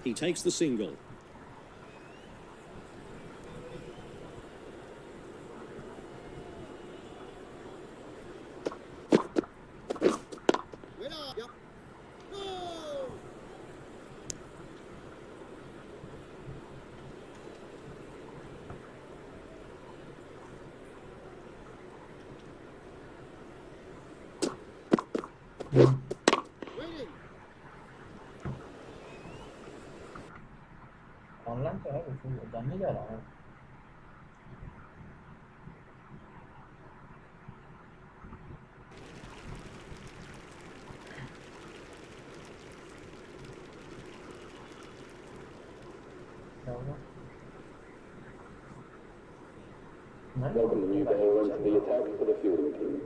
He takes the single. Online तो है कुछ जानने जा रहा है क्या होगा Welcome the new bowler into the attack for the fielding team.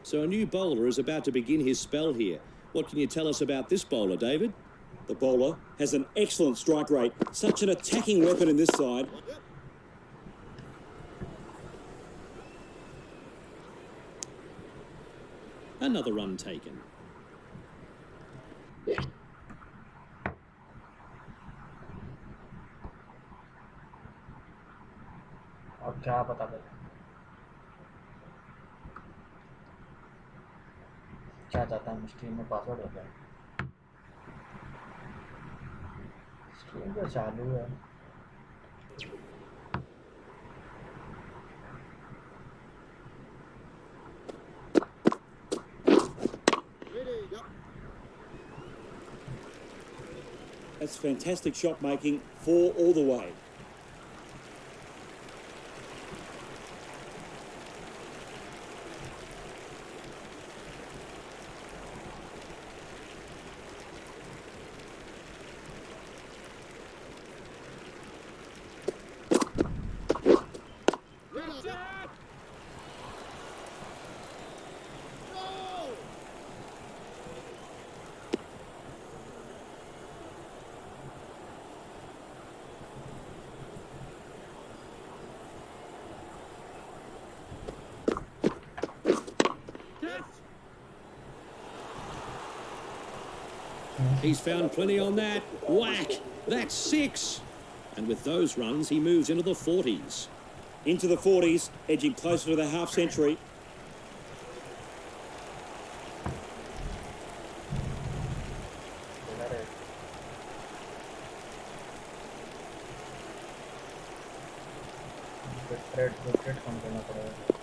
So a new bowler is about to begin his spell here. What can you tell us about this bowler, David? The bowler has an excellent strike rate. Such an attacking weapon in this side. Another run taken. अब क्या पता लगे क्या चाहता है stream में password हो गया स्ट्रीम तो चालू है That's fantastic shot making, 4 all the way. He's found plenty on that. Whack! That's 6. And with those runs, he moves into the 40s. Into the 40s, edging closer to the half century. Thread कम करना पड़ेगा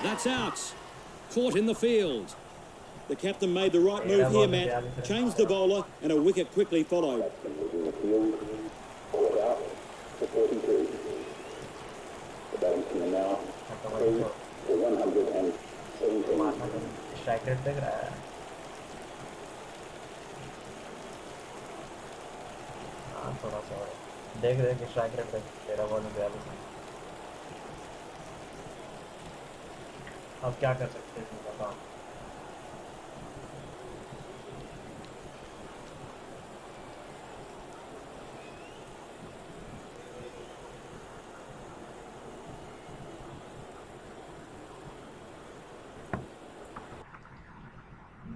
That's out. Caught in the field. The captain made the right move here, Matt. Changed the bowler and a wicket quickly followed. In the field, ball out for 42. The batting team now 3 for 117. Strike rate देख रहा है हाँ थोड़ा सा देख रहे कि strike rate देख 13 बॉल में 42 अब क्या कर सकते हैं बताओ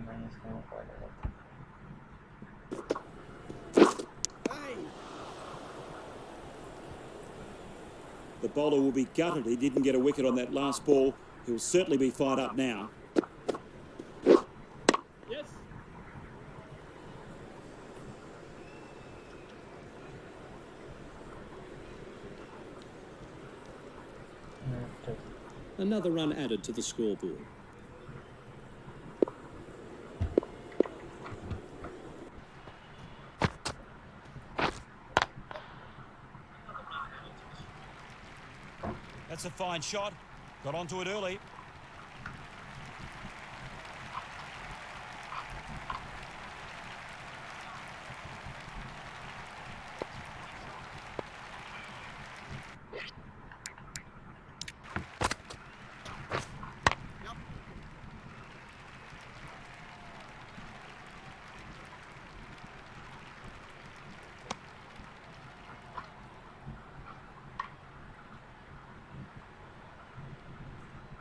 नहीं इसका पड़ेगा The bowler will be gutted he didn't get a wicket on that last ball. He'll certainly be fired up now. Yes. Another run added to the scoreboard. That's a fine shot. Got onto it early.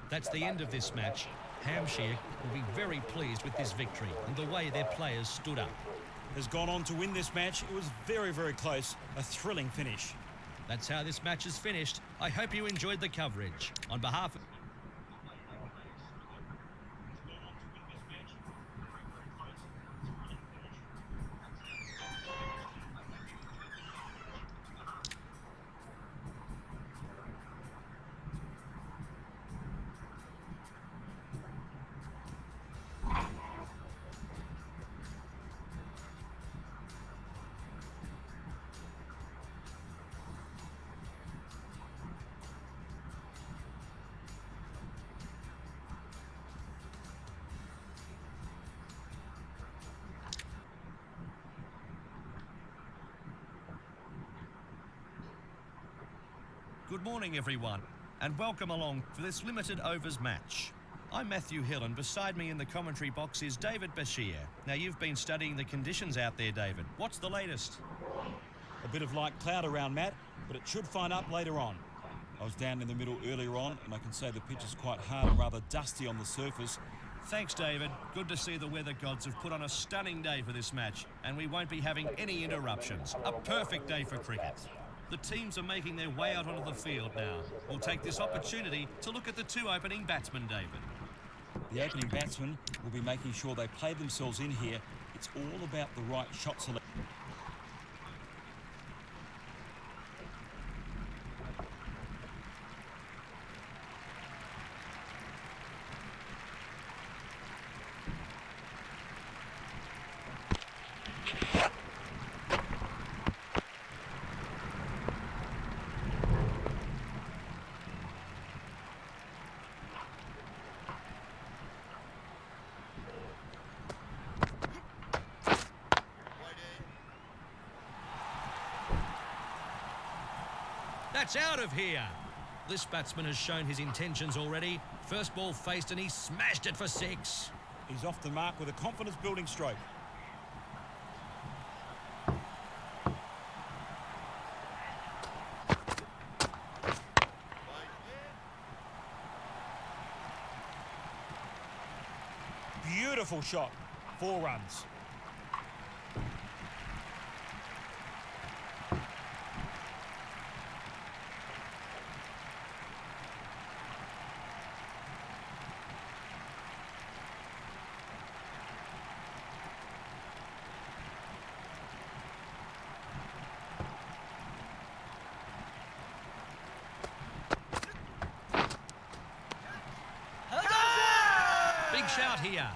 That's the end of this match. Hampshire will be very pleased with this victory and the way their players stood up. Has gone on to win this match. It was very, very close. A thrilling finish. That's how this match is finished. I hope you enjoyed the coverage. On behalf of... Good morning, everyone, and welcome along for this limited overs match. I'm Matthew Hill, and beside me in the commentary box is David Bashir. Now, you've been studying the conditions out there, David. What's the latest? A bit of light cloud around, Matt, but it should fine up later on. I was down in the middle earlier on, and I can say the pitch is quite hard and rather dusty on the surface. Thanks, David. Good to see the weather gods have put on a stunning day for this match, and we won't be having any interruptions. A perfect day for cricket. The teams are making their way out onto the field now. We'll take this opportunity to look at the two opening batsmen, David. The opening batsmen will be making sure they play themselves in here. It's all about the right shot selection. That's out of here. This batsman has shown his intentions already. First ball faced and he smashed it for 6. He's off the mark with a confidence-building stroke. Beautiful shot. 4 runs. Big shout here.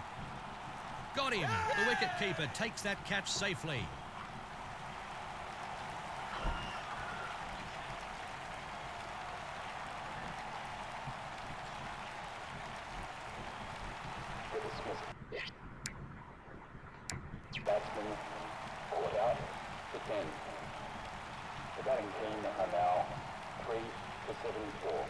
Got him. The wicket-keeper takes that catch safely. Batsmen caught out to 10. The batting team are now 3 for 74.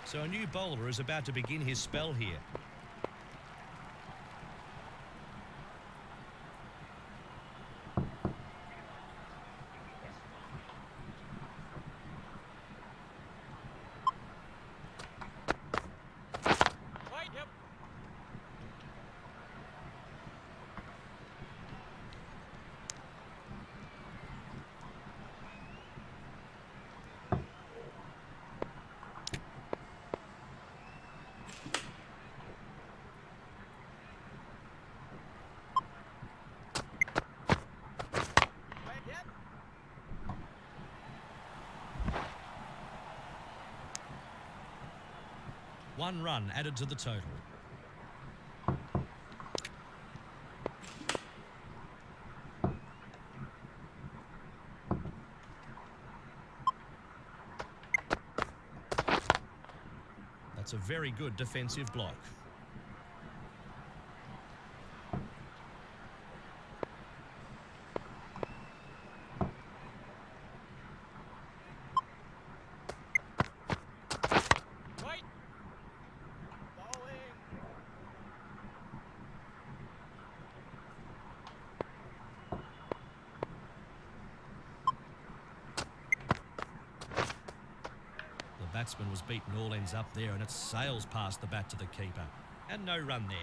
So a new bowler is about to begin his spell here. One run added to the total. a very good defensive block. The batsman was beaten all ends up there, and it sails past the bat to the keeper. And no run there.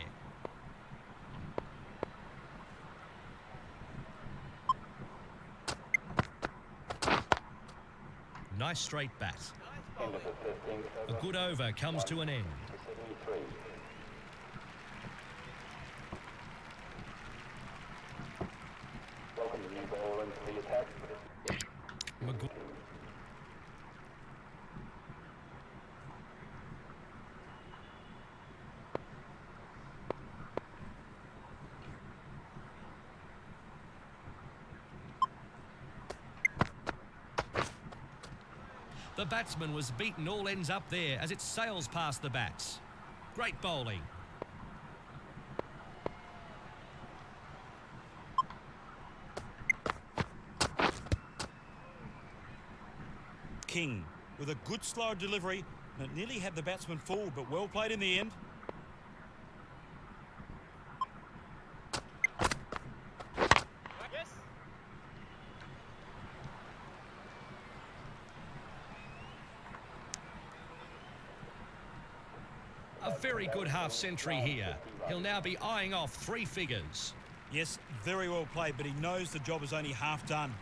Nice straight bat. A good over comes to an end. Welcome the new ball into the attack. The batsman was beaten all ends up there as it sails past the bats. Great bowling. King with a good slow delivery, and it nearly had the batsman fooled, but well played in the end. A very good half-century here. He'll now be eyeing off 3 figures. Yes, very well played, but he knows the job is only half done.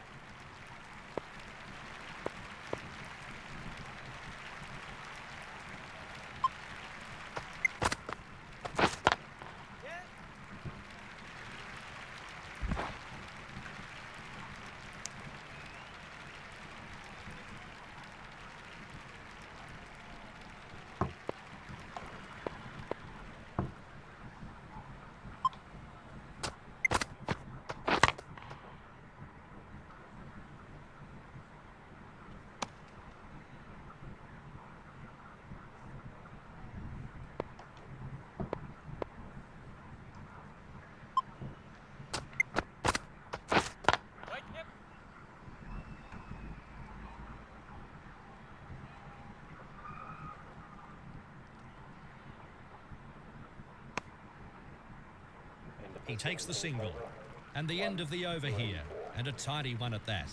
He takes the single. And the end of the over here. And a tidy one at that.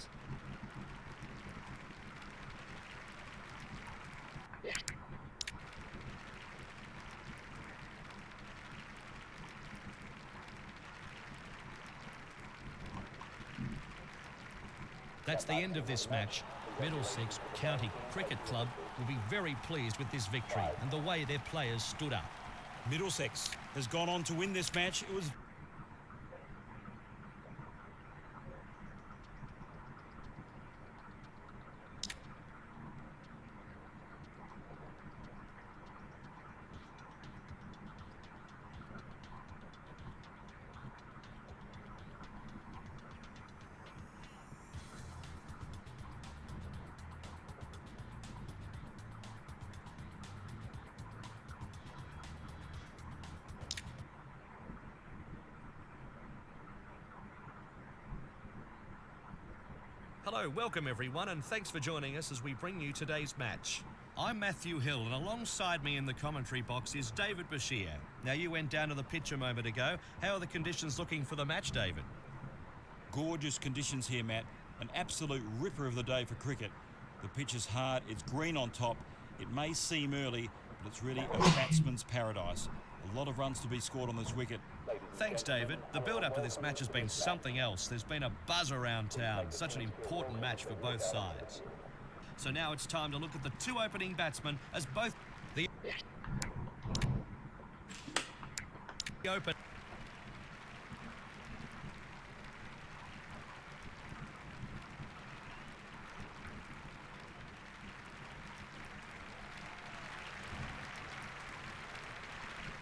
That's the end of this match. Middlesex County Cricket Club will be very pleased with this victory and the way their players stood up. Middlesex has gone on to win this match. It was Hello, welcome everyone, and thanks for joining us as we bring you today's match. I'm Matthew Hill, and alongside me in the commentary box is David Bashir. Now, you went down to the pitch a moment ago. How are the conditions looking for the match, David? gorgeous conditions here, Matt. An absolute ripper of the day for cricket. The pitch is hard, it's green on top. It may seem early, but it's really a batsman's paradise. A lot of runs to be scored on this wicket. Thanks, David. The build-up to this match has been something else. There's been a buzz around town. Such an important match for both sides. So now it's time to look at the 2 opening batsmen as both the open.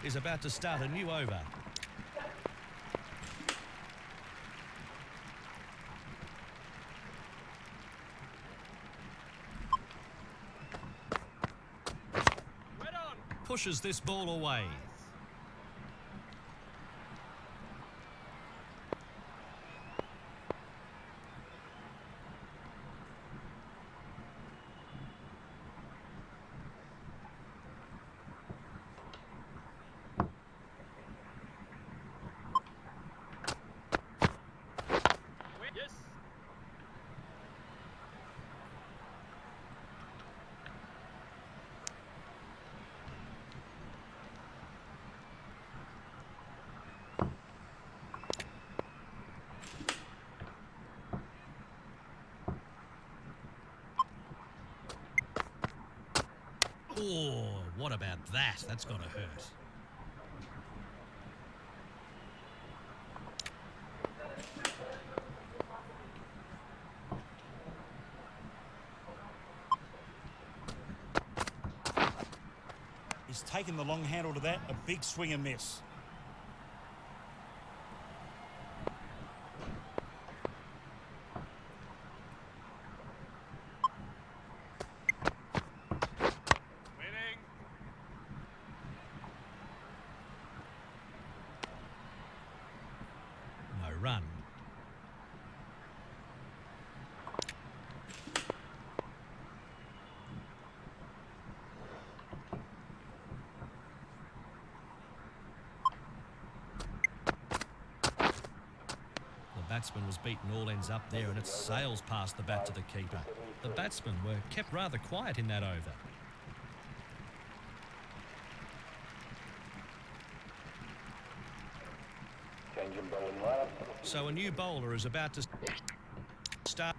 Is about to start a new over. pushes this ball away. Oh, what about that? That's got to hurt. He's taken the long handle to that, a big swing and miss. No run. The batsman was beaten all ends up there and it sails past the bat to the keeper. The batsmen were kept rather quiet in that over. Changing bowling lineup. So a new bowler is about to start.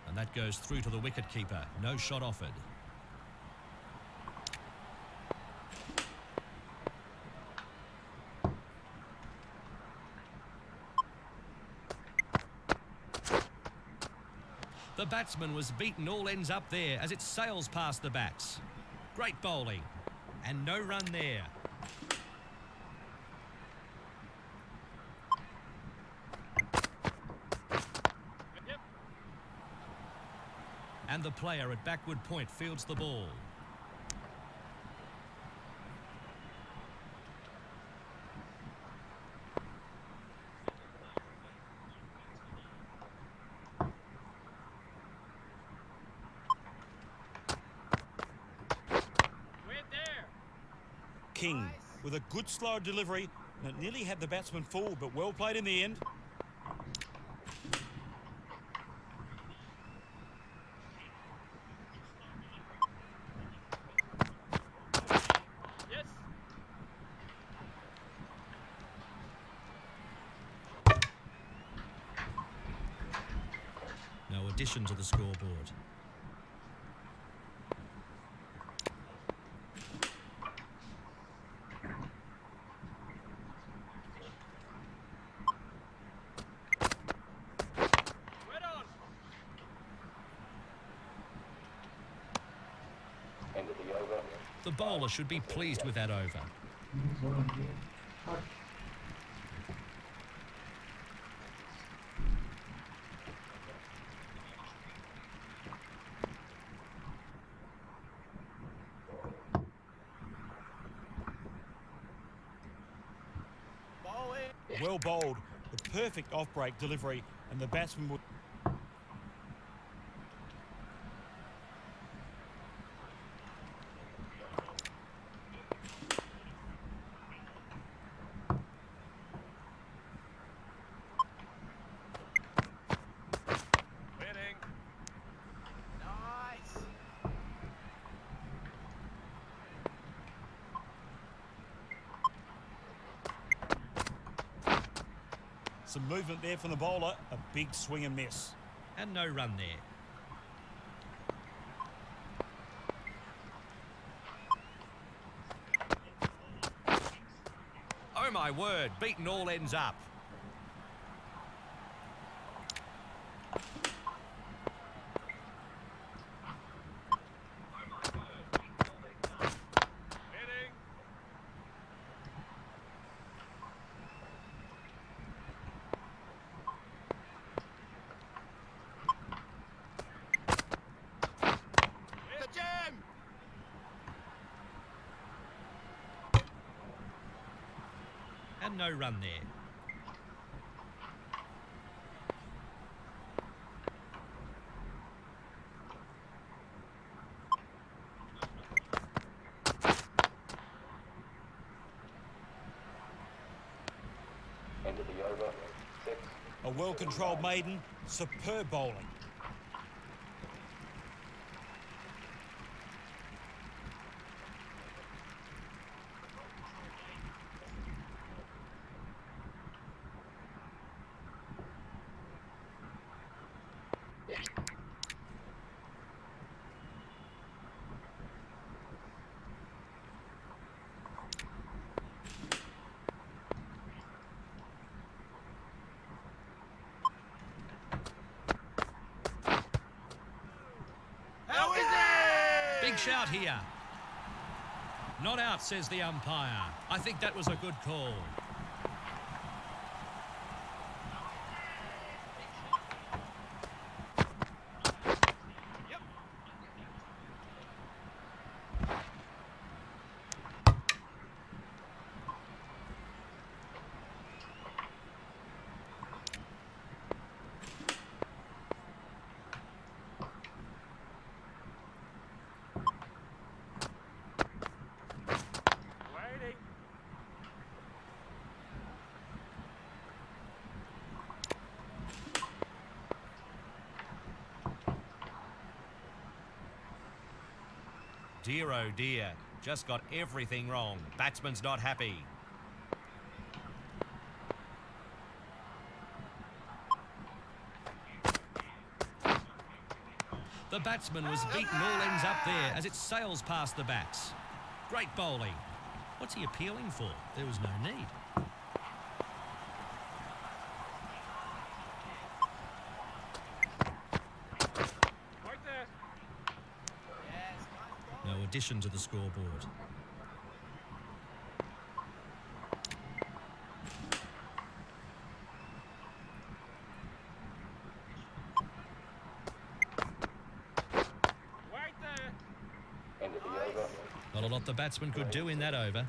And that goes through to the wicketkeeper. No shot offered. The batsman was beaten all ends up there as it sails past the bats. Great bowling. And no run there. And the player at backward point fields the ball. King with a good slow delivery, and it nearly had the batsman full, but well played in the end. No addition to the scoreboard. End of the over. The bowler should be pleased with that over. Well bowled, the perfect off-break delivery, and the batsman would... Some movement there from the bowler, a big swing and miss. And no run there. Oh my word, beaten all ends up. And no run there. End of the over. 6. A well-controlled maiden, superb bowling. Big shout here. Not out, says the umpire. I think that was a good call. Dear oh dear, just got everything wrong. Batsman's not happy. The batsman was beaten all ends up there as it sails past the bats. Great bowling. What's he appealing for? There was no need. No addition to the scoreboard. End of the over. Not a lot the batsman could do in that over.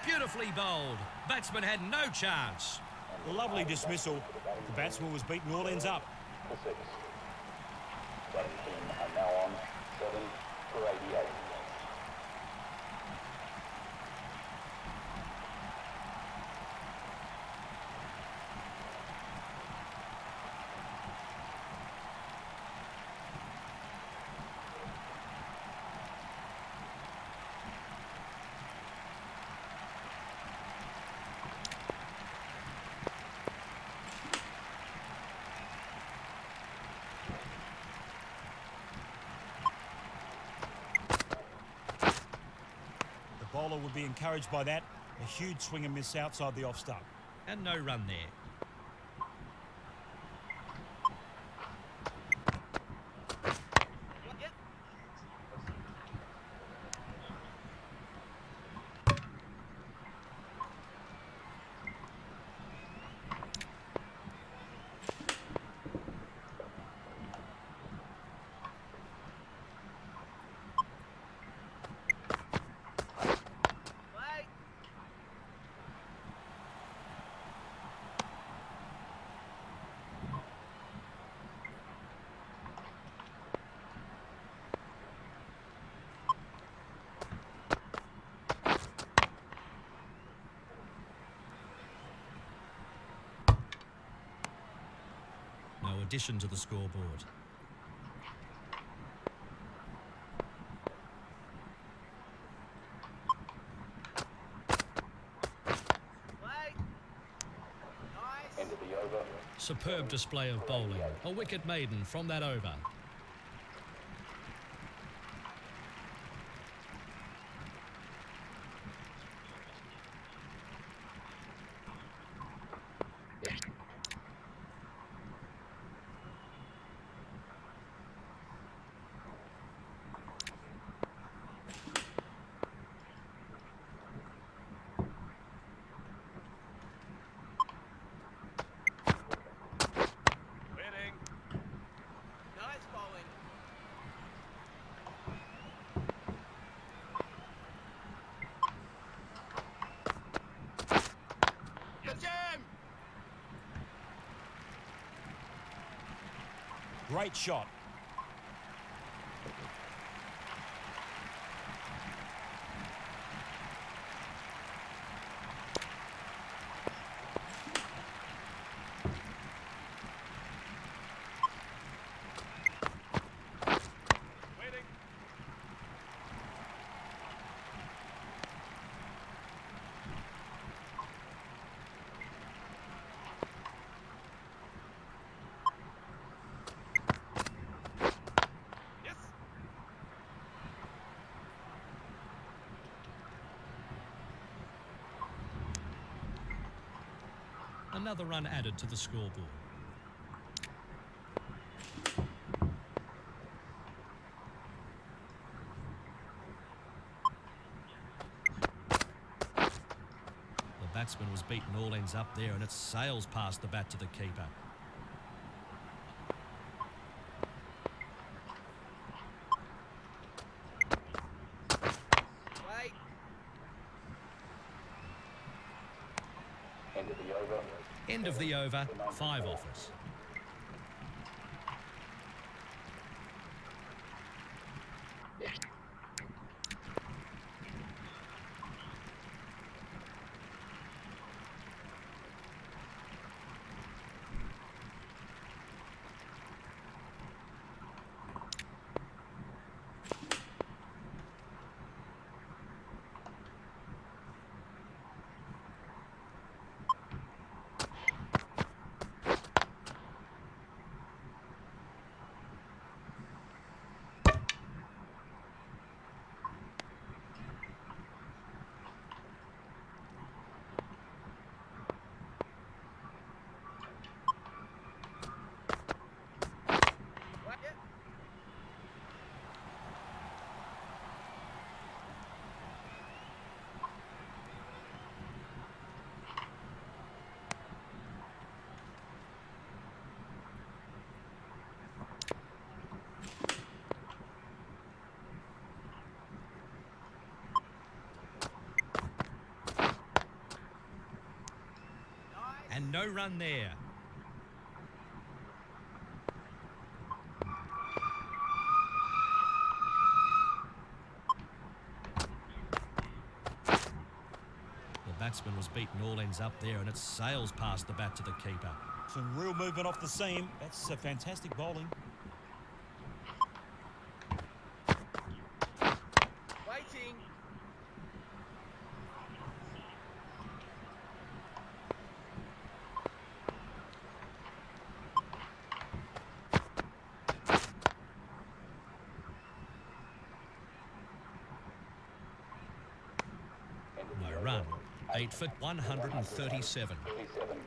Beautifully bowled. Batsman had no chance. Lovely dismissal. The batsman was beaten all ends up. For 6. Batting team are now on 7 for 88. The bowler would be encouraged by that. A huge swing and miss outside the off stump. And no run there. No addition to the scoreboard. End of the over. Superb display of bowling. A wicket maiden from that over. Great shot. Another run added to the scoreboard. The batsman was beaten all ends up there, and it sails past the bat to the keeper. End of the over. End of the over, 5 offers. And no run there. The batsman was beaten all ends up there, and it sails past the bat to the keeper. Some real movement off the seam. That's a fantastic bowling. Waiting. No run. 8 for 137. 37.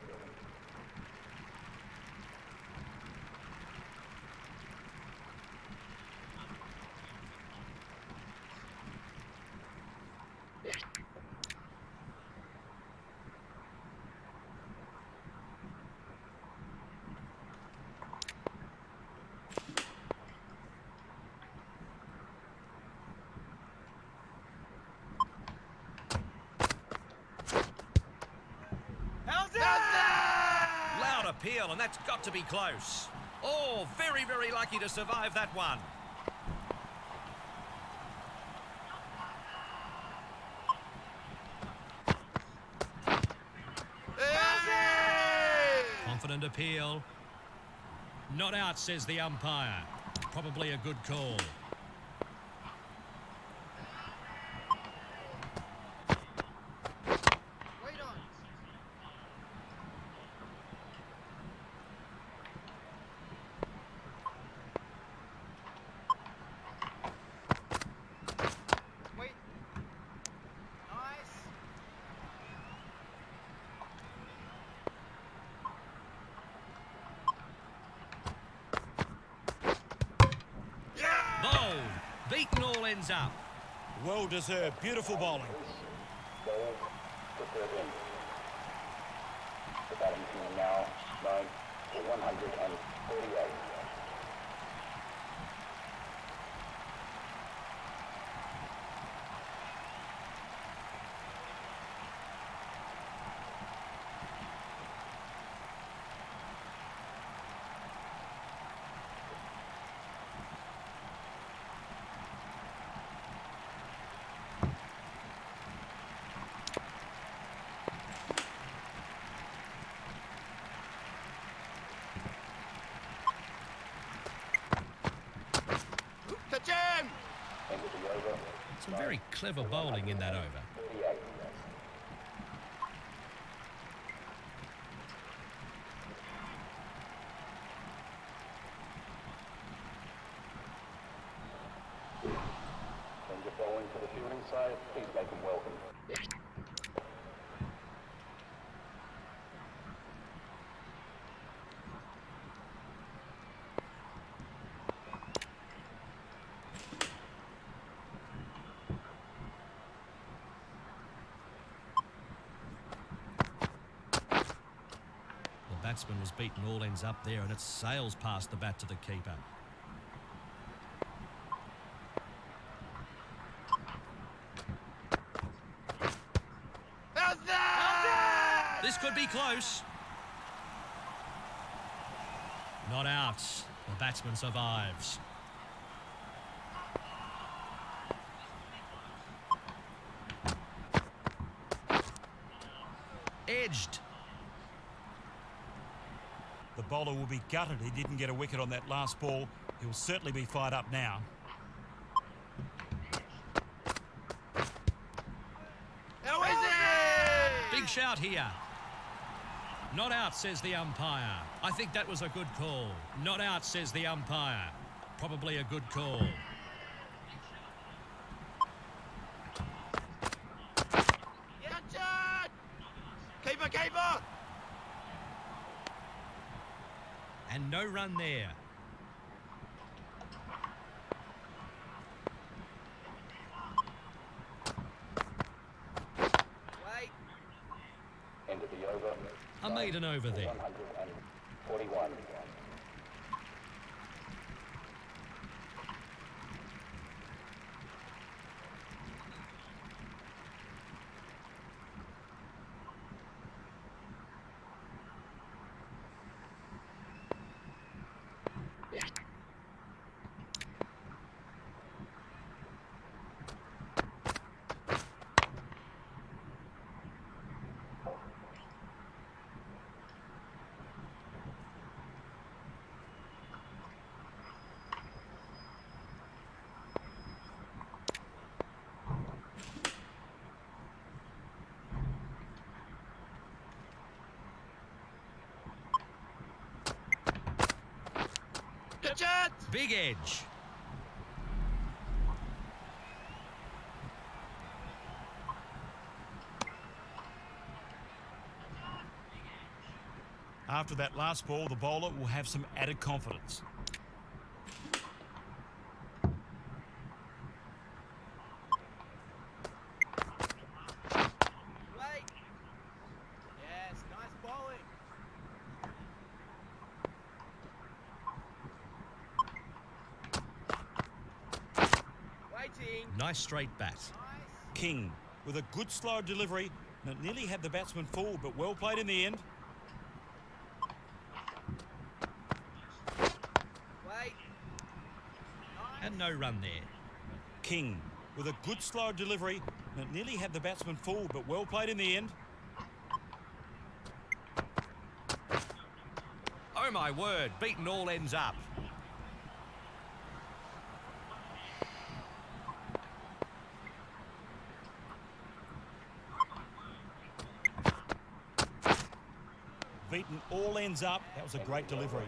Loud appeal, and that's got to be close. Oh, very, very lucky to survive that one. Confident appeal. Not out, says the umpire. Probably a good call. Wait on. Wait. Nice. Bowled. Beaten all ends up. Well deserved. Beautiful bowling. Ball to 13. The batting team now 9 for 138. Some very clever bowling in that over. When you're bowling to the fielding side, please make them welcome. The batsman was beaten all ends up there and it sails past the bat to the keeper. How's that? This could be close. Not out. The batsman survives. Edged. The bowler will be gutted he didn't get a wicket on that last ball. He'll certainly be fired up now. How is it? Big shout here. Not out, says the umpire. I think that was a good call. Not out, says the umpire. Probably a good call. Touch it! Keeper, keeper! And no run there. Wait. End of the over. A maiden over there. 141. Touch it! Big edge. After that last ball, the bowler will have some added confidence. Wait. Yes, nice bowling. Waiting. Nice straight bat. Nice. King with a good slow delivery. And it nearly had the batsman fooled, but well played in the end. Wait. Nice. And no run there. King with a good slow delivery. And it nearly had the batsman fooled, but well played in the end. Oh my word, beaten all ends up. Beaten all ends up. That was a great delivery.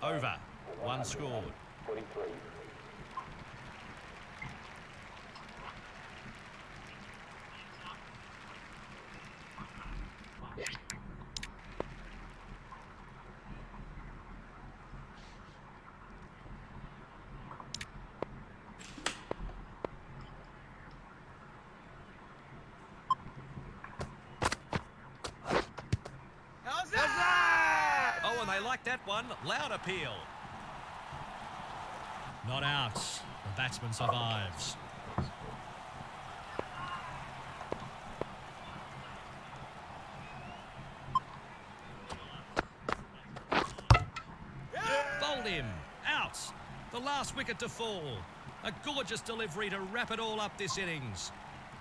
Over. One scored. 43. How's that? Oh, and they like that one. Loud appeal. Not out. The batsman survives. Bowled him. Out. The last wicket to fall. A gorgeous delivery to wrap it all up this innings.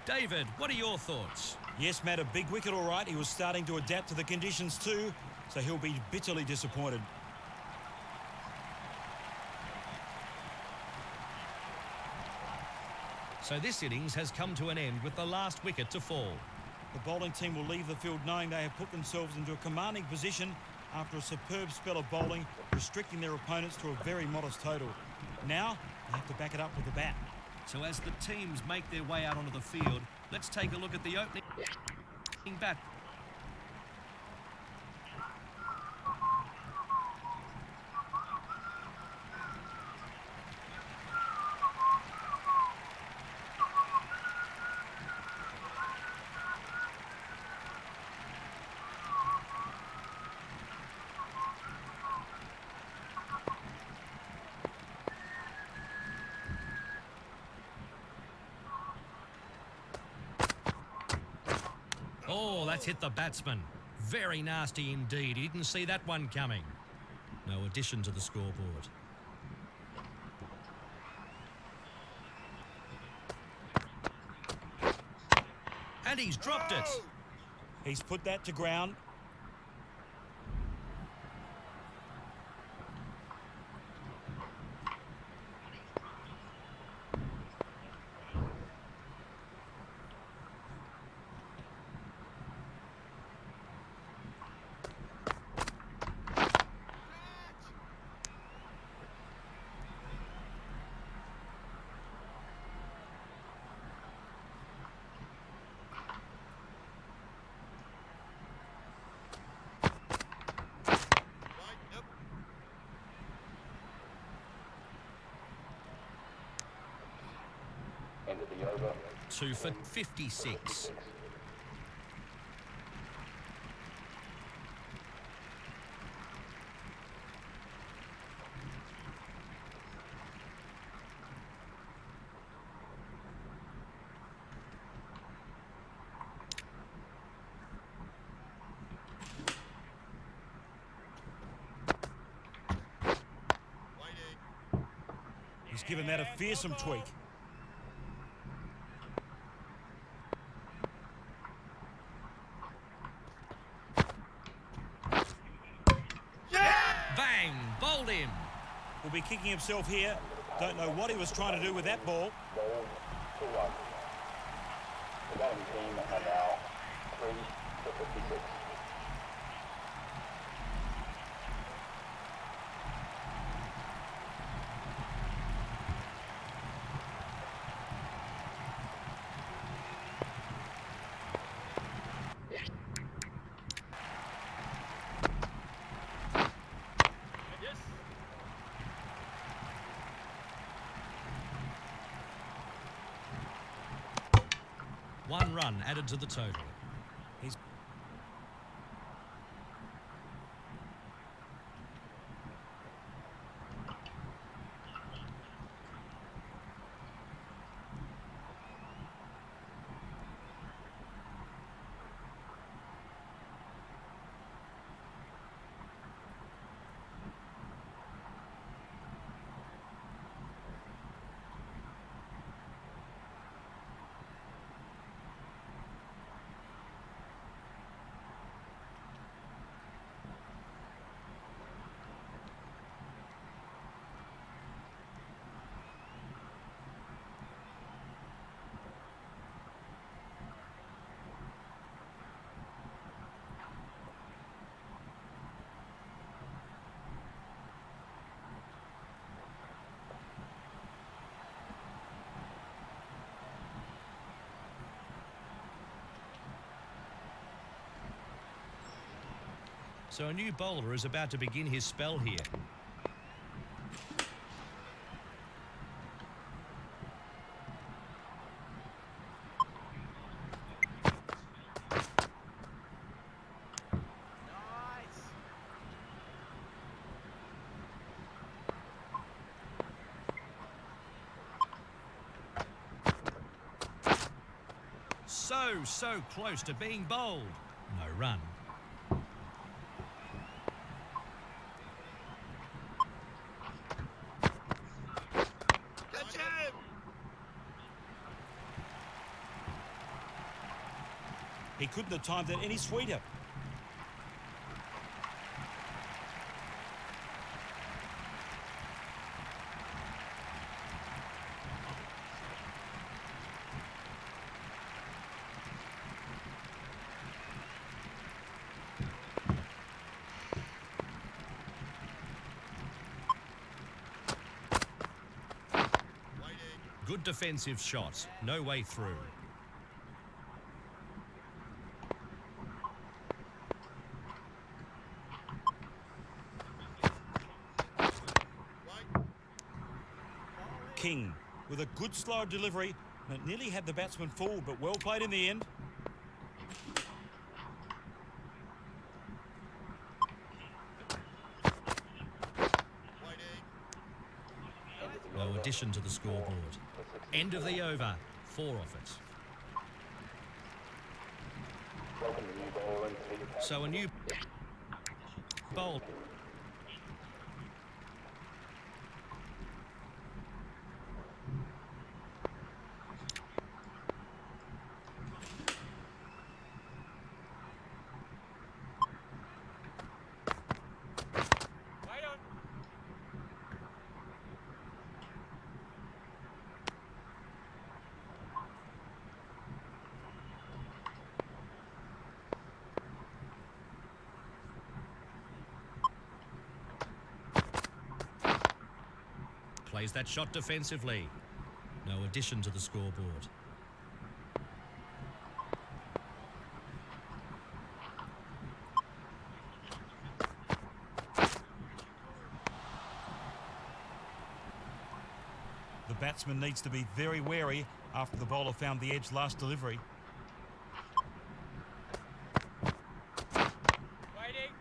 David, what are your thoughts? Yes, Matt, a big wicket all right. He was starting to adapt to the conditions too, so he'll be bitterly disappointed. So this innings has come to an end with the last wicket to fall. The bowling team will leave the field knowing they have put themselves into a commanding position after a superb spell of bowling, restricting their opponents to a very modest total. Now, they have to back it up with the bat. So as the teams make their way out onto the field, let's take a look at the opening bat. Oh, that's hit the batsman. Very nasty indeed. He didn't see that one coming. No addition to the scoreboard. And he's dropped it. He's put that to ground. End of the over. 2 for 56. He's given that a fearsome tweak. Bang! Bowled him. Will be kicking himself here. Don't know what he was trying to do with that ball. Ball 2-1. The batting team are now 3 for 56. One run added to the total. He's So a new bowler is about to begin his spell here. Nice. So close to being bowled. No run. Catch him. He couldn't have timed it any sweeter. Good defensive shot. No way through. King with a good slow delivery, and it nearly had the batsman fooled, but well played in the end. No addition to the scoreboard. End of the over. 4 off it. So a new bowl. Plays that shot defensively. No addition to the scoreboard. The batsman needs to be very wary after the bowler found the edge last delivery. Waiting.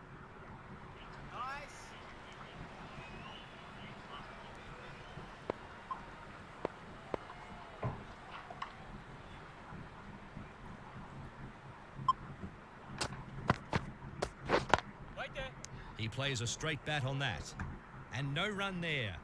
Nice. Wait there. He plays a straight bat on that. And no run there.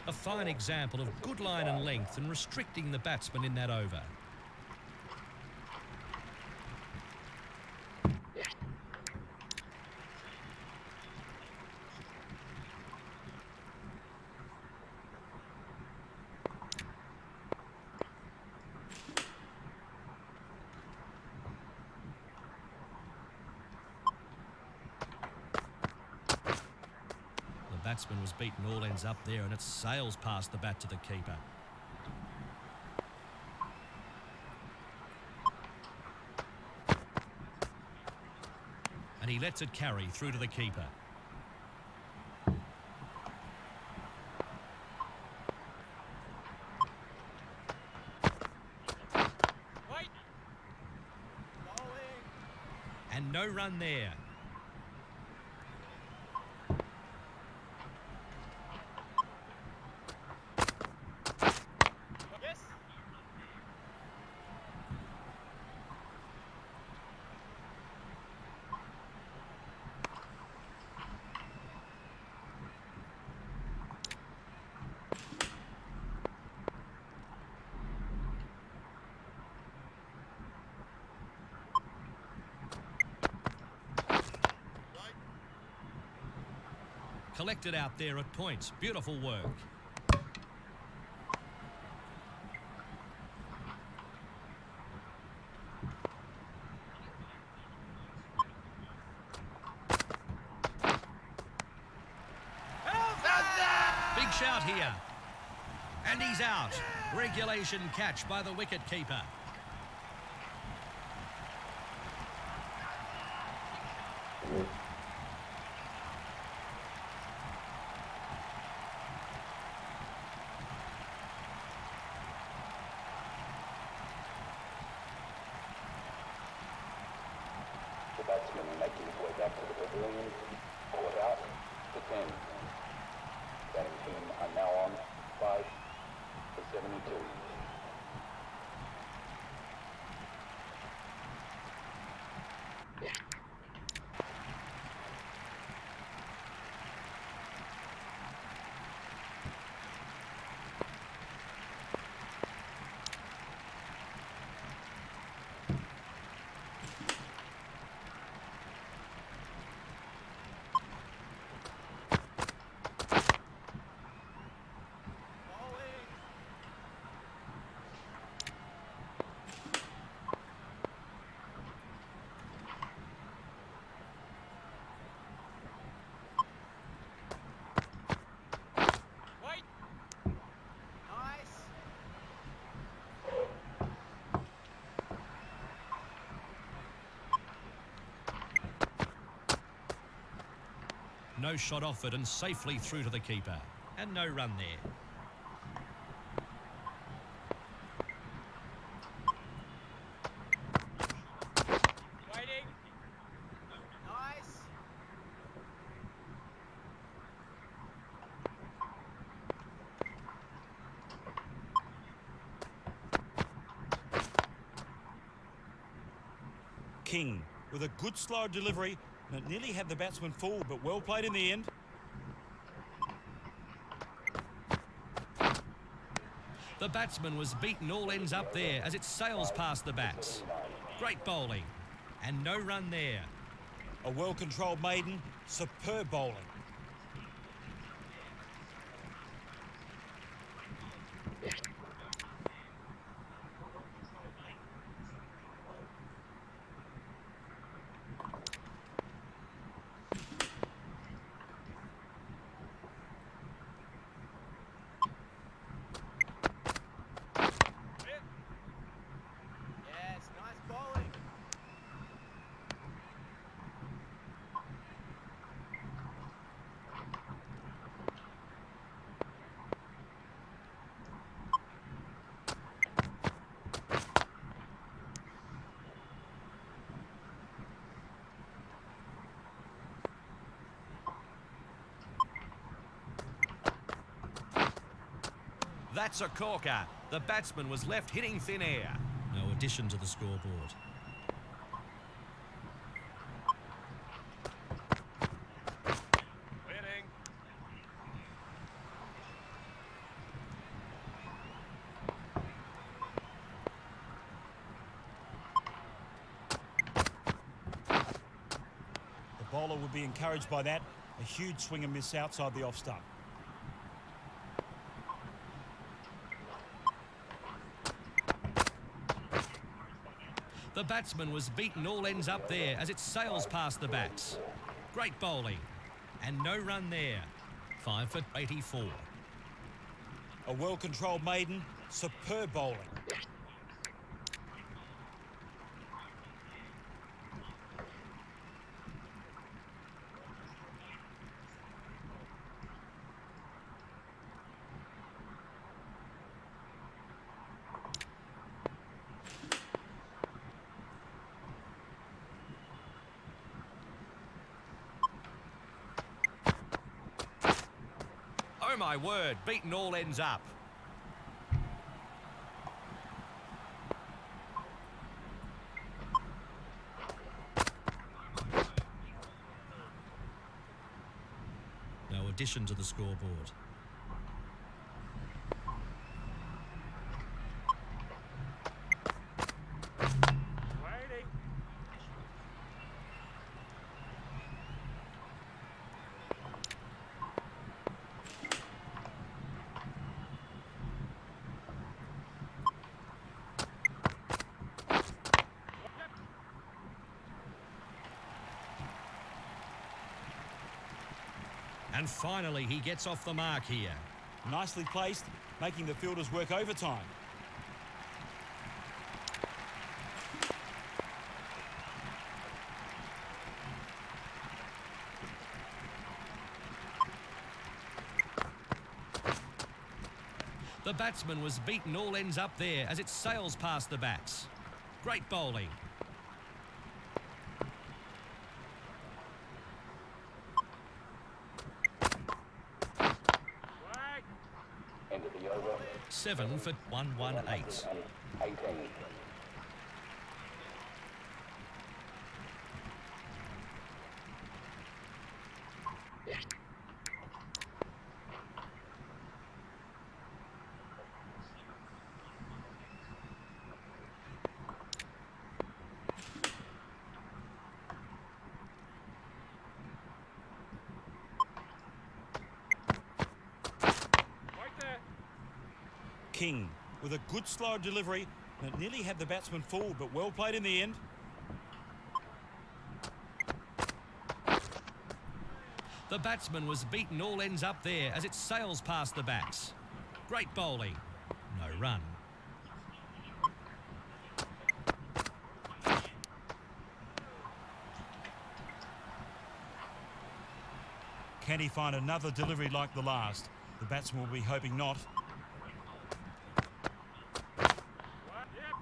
A fine example of good line and length and restricting the batsman in that over. The batsman was beaten all ends up there, and it sails past the bat to the keeper. And he lets it carry through to the keeper. Wait. Bowling. And no run there. Yes. Collected out there at points. Beautiful work. Big shout here. And he's out. Regulation catch by the wicket keeper. The batsman making his way back to the pavilion. Ball out to 10. Batting team are now on 5 for 72. No shot offered and safely through to the keeper. And no run there. Waiting. Nice. King with a good slow delivery, and it nearly had the batsman fooled, but well played in the end. The batsman was beaten all ends up there as it sails past the bats. Great bowling. And no run there. A well-controlled maiden, superb bowling. Yes, nice bowling. That's a corker. The batsman was left hitting thin air. No addition to the scoreboard. Waiting. The bowler would be encouraged by that. A huge swing and miss outside the off stump. The batsman was beaten all ends up there as it sails past the bats. Great bowling. And no run there. 5 for 84. A well-controlled maiden, superb bowling. Oh my word, beaten all ends up. No addition to the scoreboard. Waiting. And finally he gets off the mark here. Nicely placed, making the fielders work overtime. The batsman was beaten all ends up there as it sails past the bats. Great bowling. Wait. End of the over. 7 for 118. 18. Wait there. King with a good slow delivery, and it nearly had the batsman fooled, but well played in the end. The batsman was beaten all ends up there as it sails past the bats. Great bowling. No run. Can he find another delivery like the last? The batsman will be hoping not. Yep.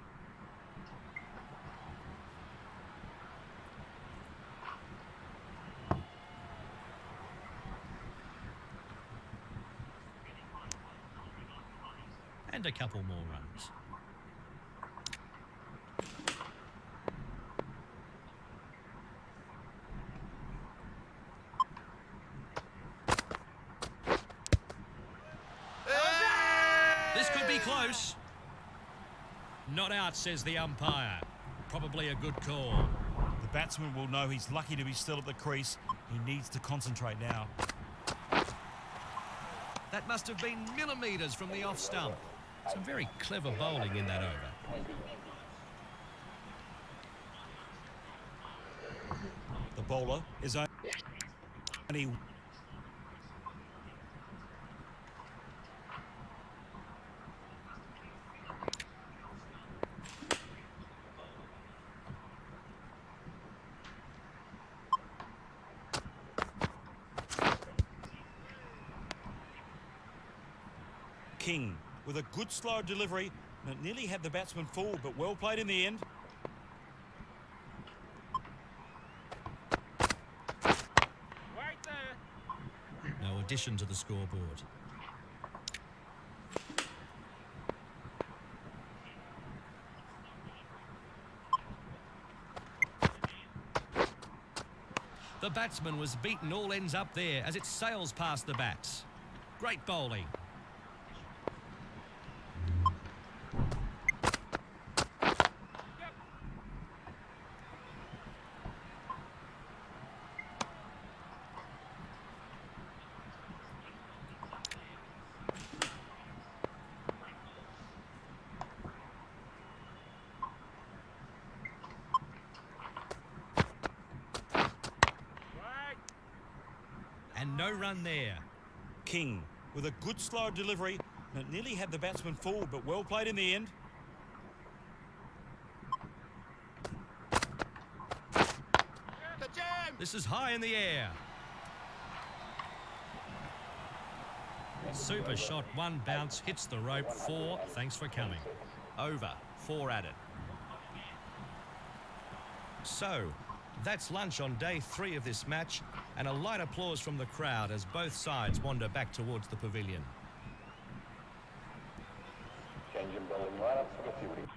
And a couple more runs. This could be close. Not out, says the umpire. Probably a good call. The batsman will know he's lucky to be still at the crease. He needs to concentrate now. That must have been millimetres from the off stump. Some very clever bowling in that over. The bowler is only... King with a good slow delivery, and it nearly had the batsman fooled, but well played in the end. Right there. No addition to the scoreboard. The batsman was beaten all ends up there as it sails past the bats. Great bowling. Right. And no run there. King with a good slow delivery, and it nearly had the batsman fooled, but well played in the end. The jam. This is high in the air. Super shot, one bounce, hits the rope, 4, thanks for coming. Over, 4 added. So, that's lunch on day 3 of this match, and a light applause from the crowd as both sides wander back towards the pavilion. Changing bowling lineups for the fielding.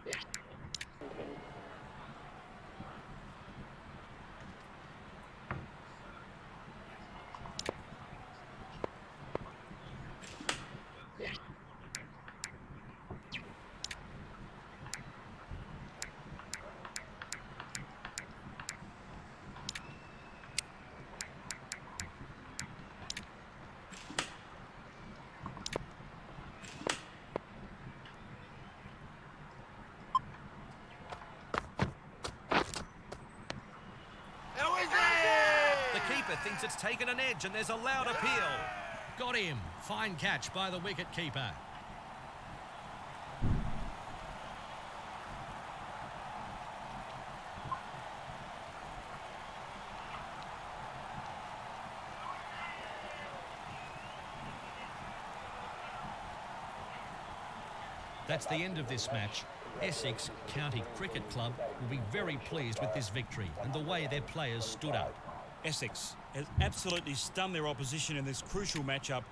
The keeper thinks it's taken an edge and there's a loud appeal. Got him. Fine catch by the wicket keeper. That's the end of this match. Essex County Cricket Club will be very pleased with this victory and the way their players stood up. Essex has absolutely stunned their opposition in this crucial matchup.